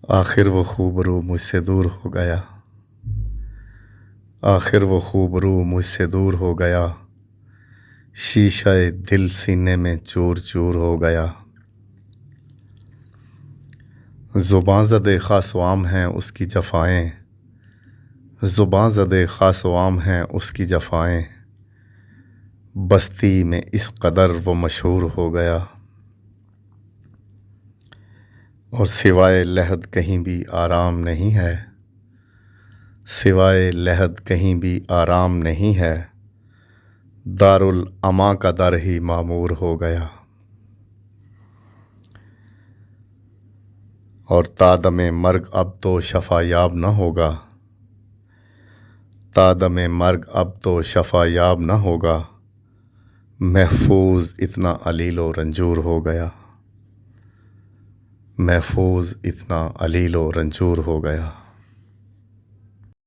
آخر وہ خوبرو مجھ سے دور ہو گیا، آخر وہ خوبرو مجھ سے دور ہو گیا، شیشہ دل سینے میں چور چور ہو گیا۔ زباں زدِ خاص و عام ہیں اس کی جفائیں، زباں زدِ خاص و عام ہیں اس کی جفائیں، بستی میں اس قدر وہ مشہور ہو گیا۔ اور سوائے لحد کہیں بھی آرام نہیں ہے، سوائے لحد کہیں بھی آرام نہیں ہے، دارالاماں کا در ہی معمور ہو گیا۔ اور تا دم مرگ اب تو شفا یاب نہ ہوگا، تا دم مرگ اب تو شفا یاب نہ ہوگا، محفوظ اتنا علیل و رنجور ہو گیا، محفوظ اتنا علیل و رنجور ہو گیا۔